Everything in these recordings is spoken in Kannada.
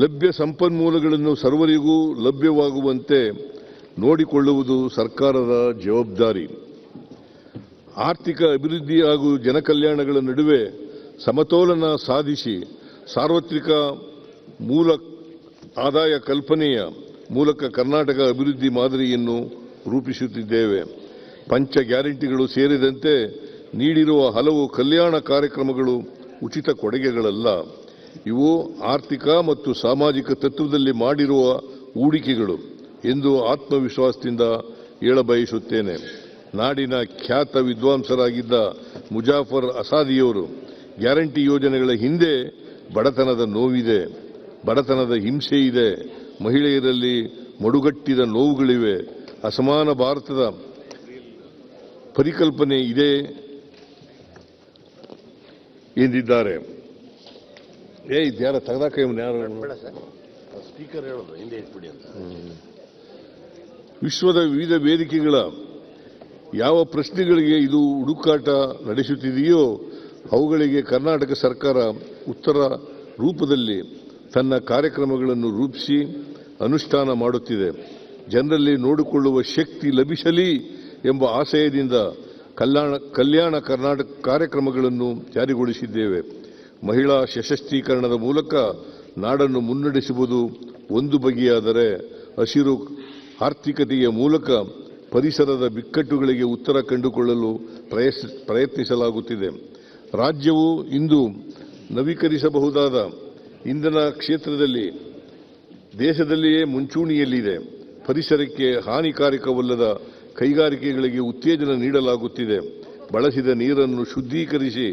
ಲಭ್ಯ ಸಂಪನ್ಮೂಲಗಳನ್ನು ಸರ್ವರಿಗೂ ಲಭ್ಯವಾಗುವಂತೆ ನೋಡಿಕೊಳ್ಳುವುದು ಸರ್ಕಾರದ ಜವಾಬ್ದಾರಿ. ಆರ್ಥಿಕ ಅಭಿವೃದ್ಧಿ ಹಾಗೂ ಜನಕಲ್ಯಾಣಗಳ ನಡುವೆ ಸಮತೋಲನ ಸಾಧಿಸಿ ಸಾರ್ವತ್ರಿಕ ಮೂಲ ಆದಾಯ ಕಲ್ಪನೆಯ ಮೂಲಕ ಕರ್ನಾಟಕ ಅಭಿವೃದ್ಧಿ ಮಾದರಿಯನ್ನು ರೂಪಿಸುತ್ತಿದ್ದೇವೆ. ಪಂಚ ಗ್ಯಾರಂಟಿಗಳು ಸೇರಿದಂತೆ ನೀಡಿರುವ ಹಲವು ಕಲ್ಯಾಣ ಕಾರ್ಯಕ್ರಮಗಳು ಉಚಿತ ಕೊಡುಗೆಗಳಲ್ಲ. ಇವು ಆರ್ಥಿಕ ಮತ್ತು ಸಾಮಾಜಿಕ ತತ್ವದಲ್ಲಿ ಮಾಡಿರುವ ಹೂಡಿಕೆಗಳು ಎಂದು ಆತ್ಮವಿಶ್ವಾಸದಿಂದ ಹೇಳಬಯಸುತ್ತೇನೆ. ನಾಡಿನ ಖ್ಯಾತ ವಿದ್ವಾಂಸರಾಗಿದ್ದ ಮುಜಾಫರ್ ಅಸಾದಿಯವರು ಗ್ಯಾರಂಟಿ ಯೋಜನೆಗಳ ಹಿಂದೆ ಬಡತನದ ನೋವಿದೆ, ಬಡತನದ ಹಿಂಸೆ ಇದೆ, ಮಹಿಳೆಯರಲ್ಲಿ ಮಡುಗಟ್ಟಿದ ನೋವುಗಳಿವೆ, ಅಸಮಾನ ಭಾರತದ ಪರಿಕಲ್ಪನೆ ಇದೆ ಎಂದಿದ್ದಾರೆ. ಇದ್ಯಾರ ತೆಗೆದಾಕ ಸ್ಪೀಕರ್ ಹೇಳೋದು ಹಿಂದೆ ಇಟ್ಬಿಡಿ ಅಂತ. ವಿಶ್ವದ ವಿವಿಧ ವೇದಿಕೆಗಳ ಯಾವ ಪ್ರಶ್ನೆಗಳಿಗೆ ಇದು ಹುಡುಕಾಟ ನಡೆಸುತ್ತಿದೆಯೋ ಅವುಗಳಿಗೆ ಕರ್ನಾಟಕ ಸರ್ಕಾರ ಉತ್ತರ ರೂಪದಲ್ಲಿ ತನ್ನ ಕಾರ್ಯಕ್ರಮಗಳನ್ನು ರೂಪಿಸಿ ಅನುಷ್ಠಾನ ಮಾಡುತ್ತಿದೆ. ಜನರಲ್ಲಿ ನೋಡಿಕೊಳ್ಳುವ ಶಕ್ತಿ ಲಭಿಸಲಿ ಎಂಬ ಆಶಯದಿಂದ ಕಲ್ಯಾಣ ಕರ್ನಾಟಕ ಕಾರ್ಯಕ್ರಮಗಳನ್ನು ಜಾರಿಗೊಳಿಸಿದ್ದೇವೆ. ಮಹಿಳಾ ಸಶಕ್ತೀಕರಣದ ಮೂಲಕ ನಾಡನ್ನು ಮುನ್ನಡೆಸುವುದು ಒಂದು ಬಗೆಯಾದರೆ, ಹಸಿರು ಆರ್ಥಿಕತೆಯ ಮೂಲಕ ಪರಿಸರದ ಬಿಕ್ಕಟ್ಟುಗಳಿಗೆ ಉತ್ತರ ಕಂಡುಕೊಳ್ಳಲು ಪ್ರಯತ್ನಿಸಲಾಗುತ್ತಿದೆ. ರಾಜ್ಯವು ಇಂದು ನವೀಕರಿಸಬಹುದಾದ ಇಂಧನ ಕ್ಷೇತ್ರದಲ್ಲಿ ದೇಶದಲ್ಲಿಯೇ ಮುಂಚೂಣಿಯಲ್ಲಿದೆ. ಪರಿಸರಕ್ಕೆ ಹಾನಿಕಾರಕವಲ್ಲದ ಕೈಗಾರಿಕೆಗಳಿಗೆ ಉತ್ತೇಜನ ನೀಡಲಾಗುತ್ತಿದೆ. ಬಳಸಿದ ನೀರನ್ನು ಶುದ್ಧೀಕರಿಸಿ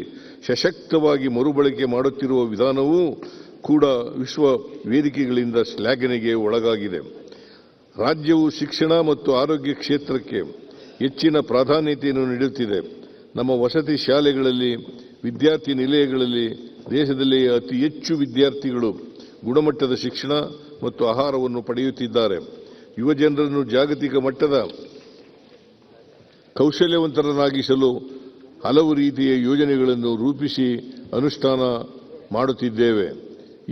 ಸಶಕ್ತವಾಗಿ ಮರುಬಳಕೆ ಮಾಡುತ್ತಿರುವ ವಿಧಾನವೂ ಕೂಡ ವಿಶ್ವ ವೇದಿಕೆಗಳಿಂದ ಶ್ಲಾಘನೆಗೆ ಒಳಗಾಗಿದೆ. ರಾಜ್ಯವು ಶಿಕ್ಷಣ ಮತ್ತು ಆರೋಗ್ಯ ಕ್ಷೇತ್ರಕ್ಕೆ ಹೆಚ್ಚಿನ ಪ್ರಾಧಾನ್ಯತೆಯನ್ನು ನೀಡುತ್ತಿದೆ. ನಮ್ಮ ವಸತಿ ಶಾಲೆಗಳಲ್ಲಿ, ವಿದ್ಯಾರ್ಥಿ ನಿಲಯಗಳಲ್ಲಿ ದೇಶದಲ್ಲಿಯೇ ಅತಿ ಹೆಚ್ಚು ವಿದ್ಯಾರ್ಥಿಗಳು ಗುಣಮಟ್ಟದ ಶಿಕ್ಷಣ ಮತ್ತು ಆಹಾರವನ್ನು ಪಡೆಯುತ್ತಿದ್ದಾರೆ. ಯುವಜನರನ್ನು ಜಾಗತಿಕ ಮಟ್ಟದ ಕೌಶಲ್ಯವಂತರನ್ನಾಗಿಸಲು ಹಲವು ರೀತಿಯ ಯೋಜನೆಗಳನ್ನು ರೂಪಿಸಿ ಅನುಷ್ಠಾನ ಮಾಡುತ್ತಿದ್ದೇವೆ.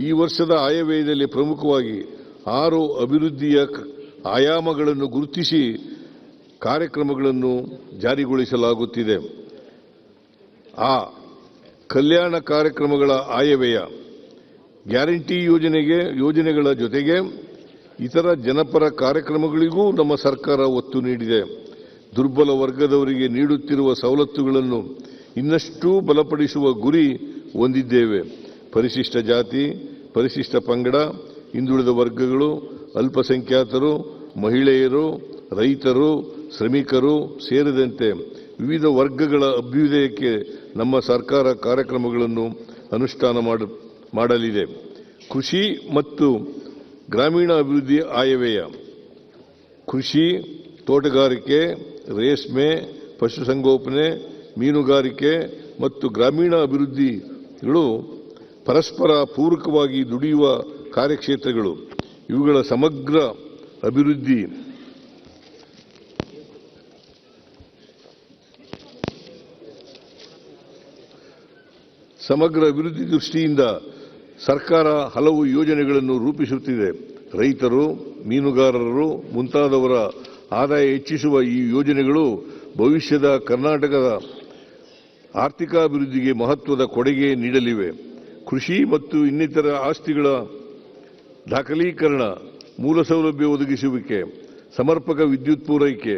ಈ ವರ್ಷದ ಆಯವ್ಯಯದಲ್ಲಿ ಪ್ರಮುಖವಾಗಿ 6 ಅಭಿವೃದ್ಧಿಯ ಆಯಾಮಗಳನ್ನು ಗುರುತಿಸಿ ಕಾರ್ಯಕ್ರಮಗಳನ್ನು ಜಾರಿಗೊಳಿಸಲಾಗುತ್ತಿದೆ. ಕಲ್ಯಾಣ ಕಾರ್ಯಕ್ರಮಗಳ ಆಯವ್ಯಯ ಗ್ಯಾರಂಟಿ ಯೋಜನೆಗಳ ಜೊತೆಗೆ ಇತರ ಜನಪರ ಕಾರ್ಯಕ್ರಮಗಳಿಗೂ ನಮ್ಮ ಸರ್ಕಾರ ಒತ್ತು ನೀಡಿದೆ. ದುರ್ಬಲ ವರ್ಗದವರಿಗೆ ನೀಡುತ್ತಿರುವ ಸವಲತ್ತುಗಳನ್ನು ಇನ್ನಷ್ಟು ಬಲಪಡಿಸುವ ಗುರಿ ಹೊಂದಿದ್ದೇವೆ. ಪರಿಶಿಷ್ಟ ಜಾತಿ, ಪರಿಶಿಷ್ಟ ಪಂಗಡ, ಹಿಂದುಳಿದ ವರ್ಗಗಳು, ಅಲ್ಪಸಂಖ್ಯಾತರು, ಮಹಿಳೆಯರು, ರೈತರು, ಶ್ರಮಿಕರು ಸೇರಿದಂತೆ ವಿವಿಧ ವರ್ಗಗಳ ಅಭ್ಯುದಯಕ್ಕೆ ನಮ್ಮ ಸರ್ಕಾರ ಕಾರ್ಯಕ್ರಮಗಳನ್ನು ಅನುಷ್ಠಾನ ಮಾಡಲಿದೆ. ಕೃಷಿ ಮತ್ತು ಗ್ರಾಮೀಣ ಅಭಿವೃದ್ಧಿ ಆಯವ್ಯಯ ಕೃಷಿ, ತೋಟಗಾರಿಕೆ, ರೇಷ್ಮೆ, ಪಶುಸಂಗೋಪನೆ, ಮೀನುಗಾರಿಕೆ ಮತ್ತು ಗ್ರಾಮೀಣ ಅಭಿವೃದ್ಧಿಗಳು ಪರಸ್ಪರ ಪೂರಕವಾಗಿ ದುಡಿಯುವ ಕಾರ್ಯಕ್ಷೇತ್ರಗಳು. ಇವುಗಳ ಸಮಗ್ರ ಅಭಿವೃದ್ಧಿ ದೃಷ್ಟಿಯಿಂದ ಸರ್ಕಾರ ಹಲವು ಯೋಜನೆಗಳನ್ನು ರೂಪಿಸುತ್ತಿದೆ. ರೈತರು, ಮೀನುಗಾರರು ಮುಂತಾದವರ ಆದಾಯ ಹೆಚ್ಚಿಸುವ ಈ ಯೋಜನೆಗಳು ಭವಿಷ್ಯದ ಕರ್ನಾಟಕದ ಆರ್ಥಿಕಾಭಿವೃದ್ಧಿಗೆ ಮಹತ್ವದ ಕೊಡುಗೆ ನೀಡಲಿವೆ. ಕೃಷಿ ಮತ್ತು ಇನ್ನಿತರ ಆಸ್ತಿಗಳ ದಾಖಲೀಕರಣ, ಮೂಲಸೌಲಭ್ಯ ಒದಗಿಸುವಿಕೆ, ಸಮರ್ಪಕ ವಿದ್ಯುತ್ ಪೂರೈಕೆ,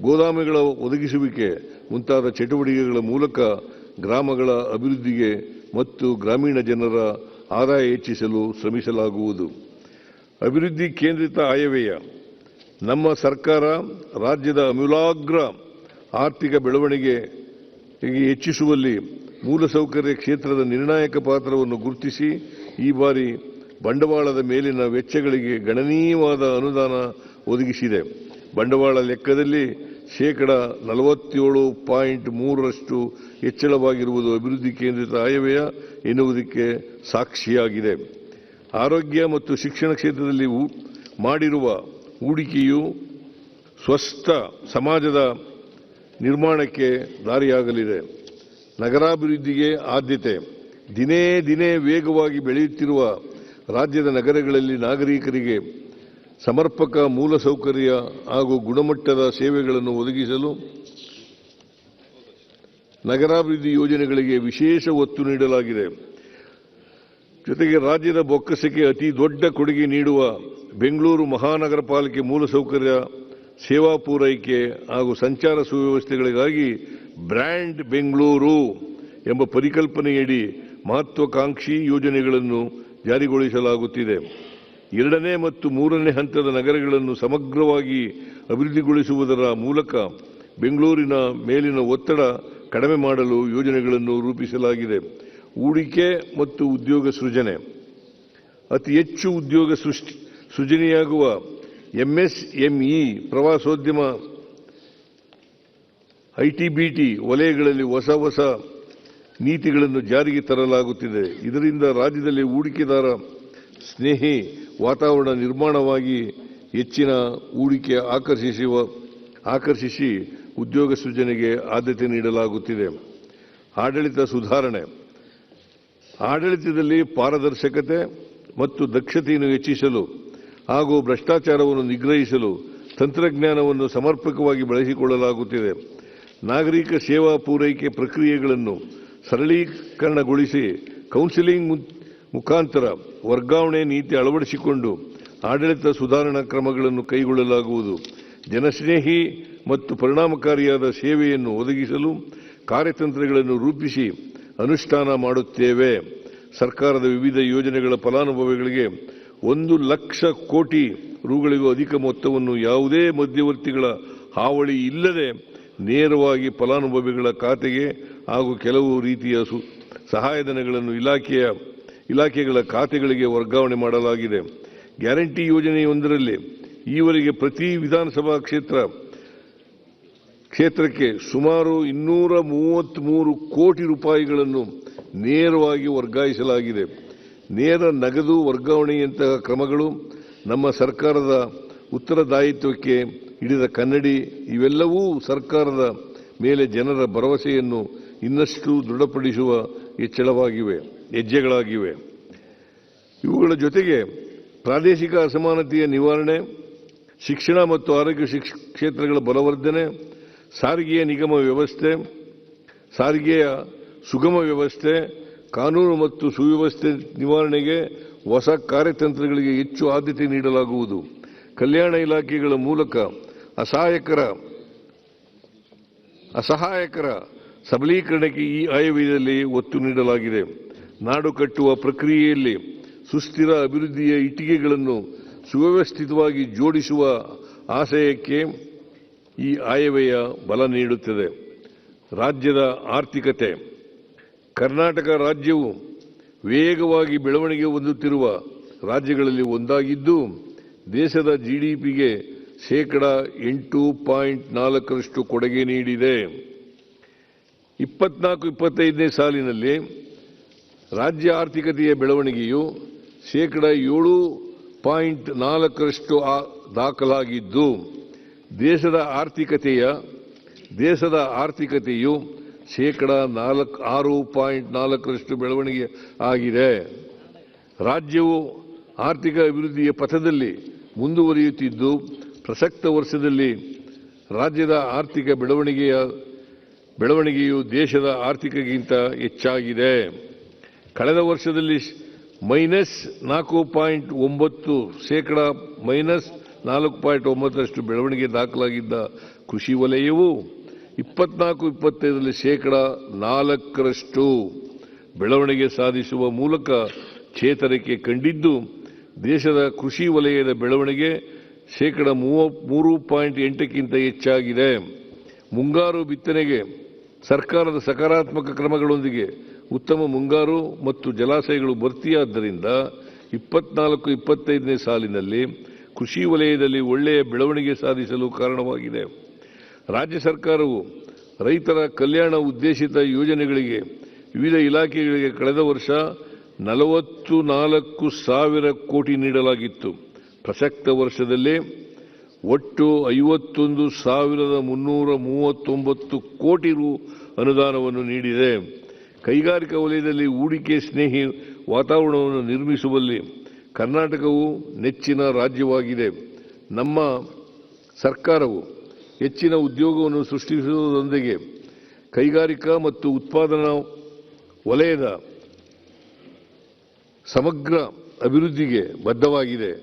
ಗೋದಾಮುಗಳ ಒದಗಿಸುವಿಕೆ ಮುಂತಾದ ಚಟುವಟಿಕೆಗಳ ಮೂಲಕ ಗ್ರಾಮಗಳ ಅಭಿವೃದ್ಧಿಗೆ ಮತ್ತು ಗ್ರಾಮೀಣ ಜನರ ಆದಾಯ ಹೆಚ್ಚಿಸಲು ಶ್ರಮಿಸಲಾಗುವುದು. ಅಭಿವೃದ್ಧಿ ಕೇಂದ್ರಿತ ಆಯವ್ಯಯ ನಮ್ಮ ಸರ್ಕಾರ ರಾಜ್ಯದ ಅಮೂಲಾಗ್ರ ಆರ್ಥಿಕ ಬೆಳವಣಿಗೆ ಹೆಚ್ಚಿಸುವಲ್ಲಿ ಮೂಲಸೌಕರ್ಯ ಕ್ಷೇತ್ರದ ನಿರ್ಣಾಯಕ ಪಾತ್ರವನ್ನು ಗುರುತಿಸಿ ಈ ಬಾರಿ ಬಂಡವಾಳದ ಮೇಲಿನ ವೆಚ್ಚಗಳಿಗೆ ಗಣನೀಯವಾದ ಅನುದಾನ ಒದಗಿಸಿದೆ. ಬಂಡವಾಳ ಲೆಕ್ಕದಲ್ಲಿ 47.3% ಹೆಚ್ಚಳವಾಗಿರುವುದು ಅಭಿವೃದ್ಧಿ ಕೇಂದ್ರಿತ ಆಯವ್ಯಯ ಎನ್ನುವುದಕ್ಕೆ ಸಾಕ್ಷಿಯಾಗಿದೆ. ಆರೋಗ್ಯ ಮತ್ತು ಶಿಕ್ಷಣ ಕ್ಷೇತ್ರದಲ್ಲಿ ಮಾಡಿರುವ ಹೂಡಿಕೆಯು ಸ್ವಸ್ಥ ಸಮಾಜದ ನಿರ್ಮಾಣಕ್ಕೆ ದಾರಿಯಾಗಲಿದೆ. ನಗರಾಭಿವೃದ್ಧಿಗೆ ಆದ್ಯತೆ. ದಿನೇ ದಿನೇ ವೇಗವಾಗಿ ಬೆಳೆಯುತ್ತಿರುವ ರಾಜ್ಯದ ನಗರಗಳಲ್ಲಿ ನಾಗರಿಕರಿಗೆ ಸಮರ್ಪಕ ಮೂಲಸೌಕರ್ಯ ಹಾಗೂ ಗುಣಮಟ್ಟದ ಸೇವೆಗಳನ್ನು ಒದಗಿಸಲು ನಗರಾಭಿವೃದ್ಧಿ ಯೋಜನೆಗಳಿಗೆ ವಿಶೇಷ ಒತ್ತು ನೀಡಲಾಗಿದೆ. ಜೊತೆಗೆ ರಾಜ್ಯದ ಬೊಕ್ಕಸಕ್ಕೆ ಅತಿ ದೊಡ್ಡ ಕೊಡುಗೆ ನೀಡುವ ಬೆಂಗಳೂರು ಮಹಾನಗರ ಪಾಲಿಕೆ ಮೂಲಸೌಕರ್ಯ, ಸೇವಾ ಪೂರೈಕೆ ಹಾಗೂ ಸಂಚಾರ ಸುವ್ಯವಸ್ಥೆಗಳಿಗಾಗಿ ಬ್ರ್ಯಾಂಡ್ ಬೆಂಗಳೂರು ಎಂಬ ಪರಿಕಲ್ಪನೆಯಡಿ ಮಹತ್ವಾಕಾಂಕ್ಷಿ ಯೋಜನೆಗಳನ್ನು ಜಾರಿಗೊಳಿಸಲಾಗುತ್ತಿದೆ. 2ನೇ ಮತ್ತು 3ನೇ ಹಂತದ ನಗರಗಳನ್ನು ಸಮಗ್ರವಾಗಿ ಅಭಿವೃದ್ಧಿಗೊಳಿಸುವುದರ ಮೂಲಕ ಬೆಂಗಳೂರಿನ ಮೇಲಿನ ಒತ್ತಡ ಕಡಿಮೆ ಮಾಡಲು ಯೋಜನೆಗಳನ್ನು ರೂಪಿಸಲಾಗಿದೆ. ಹೂಡಿಕೆ ಮತ್ತು ಉದ್ಯೋಗ ಸೃಜನೆ. ಅತಿ ಹೆಚ್ಚು ಉದ್ಯೋಗ ಸೃಜನೆಯಾಗುವ ಎಂಎಸ್ಎಂಇ, ಪ್ರವಾಸೋದ್ಯಮ, ಐಟಿ-ಬಿಟಿ ವಲಯಗಳಲ್ಲಿ ಹೊಸ ನೀತಿಗಳನ್ನು ಜಾರಿಗೆ ತರಲಾಗುತ್ತಿದೆ. ಇದರಿಂದ ರಾಜ್ಯದಲ್ಲಿ ಹೂಡಿಕೆದಾರ ಸ್ನೇಹಿ ವಾತಾವರಣ ನಿರ್ಮಾಣವಾಗಿ ಹೆಚ್ಚಿನ ಹೂಡಿಕೆ ಆಕರ್ಷಿಸಿ ಉದ್ಯೋಗ ಸೃಜನೆಗೆ ಆದ್ಯತೆ ನೀಡಲಾಗುತ್ತಿದೆ. ಆಡಳಿತ ಸುಧಾರಣೆ. ಆಡಳಿತದಲ್ಲಿ ಪಾರದರ್ಶಕತೆ ಮತ್ತು ದಕ್ಷತೆಯನ್ನು ಹೆಚ್ಚಿಸಲು ಹಾಗೂ ಭ್ರಷ್ಟಾಚಾರವನ್ನು ನಿಗ್ರಹಿಸಲು ತಂತ್ರಜ್ಞಾನವನ್ನು ಸಮರ್ಪಕವಾಗಿ ಬಳಸಿಕೊಳ್ಳಲಾಗುತ್ತಿದೆ. ನಾಗರಿಕ ಸೇವಾ ಪೂರೈಕೆ ಪ್ರಕ್ರಿಯೆಗಳನ್ನು ಸರಳೀಕರಣಗೊಳಿಸಿ ಕೌನ್ಸಿಲಿಂಗ್ ಮುಖಾಂತರ ವರ್ಗಾವಣೆ ನೀತಿ ಅಳವಡಿಸಿಕೊಂಡು ಆಡಳಿತ ಸುಧಾರಣಾ ಕ್ರಮಗಳನ್ನು ಕೈಗೊಳ್ಳಲಾಗುವುದು. ಜನಸ್ನೇಹಿ ಮತ್ತು ಪರಿಣಾಮಕಾರಿಯಾದ ಸೇವೆಯನ್ನು ಒದಗಿಸಲು ಕಾರ್ಯತಂತ್ರಗಳನ್ನು ರೂಪಿಸಿ ಅನುಷ್ಠಾನ ಮಾಡುತ್ತೇವೆ. ಸರ್ಕಾರದ ವಿವಿಧ ಯೋಜನೆಗಳ ಫಲಾನುಭವಿಗಳಿಗೆ 1,00,000 ಕೋಟಿ ರುಗಳಿಗೂ ಅಧಿಕ ಮೊತ್ತವನ್ನು ಯಾವುದೇ ಮಧ್ಯವರ್ತಿಗಳ ಹಾವಳಿ ಇಲ್ಲದೆ ನೇರವಾಗಿ ಫಲಾನುಭವಿಗಳ ಖಾತೆಗೆ ಹಾಗೂ ಕೆಲವು ರೀತಿಯ ಸಹಾಯಧನಗಳನ್ನು ಇಲಾಖೆಗಳ ಖಾತೆಗಳಿಗೆ ವರ್ಗಾವಣೆ ಮಾಡಲಾಗಿದೆ. ಗ್ಯಾರಂಟಿ ಯೋಜನೆಯೊಂದರಲ್ಲಿ ಈವರೆಗೆ ಪ್ರತಿ ವಿಧಾನಸಭಾ ಕ್ಷೇತ್ರಕ್ಕೆ ಸುಮಾರು 233 ಕೋಟಿ ರೂಪಾಯಿಗಳನ್ನು ನೇರವಾಗಿ ವರ್ಗಾಯಿಸಲಾಗಿದೆ. ನೇರ ನಗದು ವರ್ಗಾವಣೆಯಂತಹ ಕ್ರಮಗಳು ನಮ್ಮ ಸರ್ಕಾರದ ಉತ್ತರದಾಯಿತ್ವಕ್ಕೆ ಹಿಡಿದ ಕನ್ನಡಿ. ಇವೆಲ್ಲವೂ ಸರ್ಕಾರದ ಮೇಲೆ ಜನರ ಭರವಸೆಯನ್ನು ಇನ್ನಷ್ಟು ದೃಢಪಡಿಸುವ ಹೆಜ್ಜೆಗಳಾಗಿವೆ. ಇವುಗಳ ಜೊತೆಗೆ ಪ್ರಾದೇಶಿಕ ಅಸಮಾನತೆಯ ನಿವಾರಣೆ, ಶಿಕ್ಷಣ ಮತ್ತು ಆರೋಗ್ಯ ಕ್ಷೇತ್ರಗಳ ಬಲವರ್ಧನೆ, ಸಾರಿಗೆಯ ಸುಗಮ ವ್ಯವಸ್ಥೆ, ಕಾನೂನು ಮತ್ತು ಸುವ್ಯವಸ್ಥೆ ನಿವಾರಣೆಗೆ ಹೊಸ ಕಾರ್ಯತಂತ್ರಗಳಿಗೆ ಹೆಚ್ಚು ಆದ್ಯತೆ ನೀಡಲಾಗುವುದು. ಕಲ್ಯಾಣ ಇಲಾಖೆಗಳ ಮೂಲಕ ಅಸಹಾಯಕರ ಸಬಲೀಕರಣಕ್ಕೆ ಈ ಆಯವ್ಯಯದಲ್ಲಿ ಒತ್ತು ನೀಡಲಾಗಿದೆ. ನಾಡು ಕಟ್ಟುವ ಪ್ರಕ್ರಿಯೆಯಲ್ಲಿ ಸುಸ್ಥಿರ ಅಭಿವೃದ್ಧಿಯ ಇಟ್ಟಿಗೆಗಳನ್ನು ಸುವ್ಯವಸ್ಥಿತವಾಗಿ ಜೋಡಿಸುವ ಆಶಯಕ್ಕೆ ಈ ಆಯವ್ಯಯ ಬಲ ನೀಡುತ್ತದೆ. ರಾಜ್ಯದ ಆರ್ಥಿಕತೆ. ಕರ್ನಾಟಕ ರಾಜ್ಯವು ವೇಗವಾಗಿ ಬೆಳವಣಿಗೆ ಹೊಂದುತ್ತಿರುವ ರಾಜ್ಯಗಳಲ್ಲಿ ಒಂದಾಗಿದ್ದು ದೇಶದ ಜಿಡಿಪಿಗೆ 8.4% ಕೊಡುಗೆ ನೀಡಿದೆ. 24-25ನೇ ಸಾಲಿನಲ್ಲಿ ರಾಜ್ಯ ಆರ್ಥಿಕತೆಯ ಬೆಳವಣಿಗೆಯು 7.4% ದಾಖಲಾಗಿದ್ದು ದೇಶದ ಆರ್ಥಿಕತೆಯು 6.4% ಬೆಳವಣಿಗೆ ಆಗಿದೆ. ರಾಜ್ಯವು ಆರ್ಥಿಕ ಅಭಿವೃದ್ಧಿಯ ಪಥದಲ್ಲಿ ಮುಂದುವರಿಯುತ್ತಿದ್ದು ಪ್ರಸಕ್ತ ವರ್ಷದಲ್ಲಿ ರಾಜ್ಯದ ಆರ್ಥಿಕ ಬೆಳವಣಿಗೆಯು ದೇಶದ ಆರ್ಥಿಕತೆಗಿಂತ ಹೆಚ್ಚಾಗಿದೆ. ಕಳೆದ ವರ್ಷದಲ್ಲಿ -4.9% ಬೆಳವಣಿಗೆ ದಾಖಲಾಗಿದ್ದ ಕೃಷಿ ವಲಯವು 24-25ರಲ್ಲಿ 4% ಬೆಳವಣಿಗೆ ಸಾಧಿಸುವ ಮೂಲಕ ಚೇತರಿಕೆ ಕಂಡಿದ್ದು ದೇಶದ ಕೃಷಿ ವಲಯದ ಬೆಳವಣಿಗೆ 3.8ಕ್ಕಿಂತ ಹೆಚ್ಚಾಗಿದೆ. ಮುಂಗಾರು ಬಿತ್ತನೆಗೆ ಸರ್ಕಾರದ ಸಕಾರಾತ್ಮಕ ಕ್ರಮಗಳೊಂದಿಗೆ ಉತ್ತಮ ಮುಂಗಾರು ಮತ್ತು ಜಲಾಶಯಗಳು ಭರ್ತಿಯಾದ್ದರಿಂದ 24-25ನೇ ಸಾಲಿನಲ್ಲಿ ಕೃಷಿ ವಲಯದಲ್ಲಿ ಒಳ್ಳೆಯ ಬೆಳವಣಿಗೆ ಸಾಧಿಸಲು ಕಾರಣವಾಗಿದೆ. ರಾಜ್ಯ ಸರ್ಕಾರವು ರೈತರ ಕಲ್ಯಾಣ ಉದ್ದೇಶಿತ ಯೋಜನೆಗಳಿಗೆ ವಿವಿಧ ಇಲಾಖೆಗಳಿಗೆ ಕಳೆದ ವರ್ಷ 44,000 ಕೋಟಿ ನೀಡಲಾಗಿತ್ತು. ಪ್ರಸಕ್ತ ವರ್ಷದಲ್ಲಿ ಒಟ್ಟು 51,339 ಕೋಟಿ ರು ಅನುದಾನವನ್ನು ನೀಡಿದೆ. ಕೈಗಾರಿಕಾ ವಲಯದಲ್ಲಿ ಹೂಡಿಕೆ ಸ್ನೇಹಿ ವಾತಾವರಣವನ್ನು ನಿರ್ಮಿಸುವಲ್ಲಿ ಕರ್ನಾಟಕವು ನೆಚ್ಚಿನ ರಾಜ್ಯವಾಗಿದೆ. ನಮ್ಮ ಸರ್ಕಾರವು ಹೆಚ್ಚಿನ ಉದ್ಯೋಗವನ್ನು ಸೃಷ್ಟಿಸುವುದರೊಂದಿಗೆ ಕೈಗಾರಿಕಾ ಮತ್ತು ಉತ್ಪಾದನಾ ವಲಯದ ಸಮಗ್ರ ಅಭಿವೃದ್ಧಿಗೆ ಬದ್ಧವಾಗಿದೆ.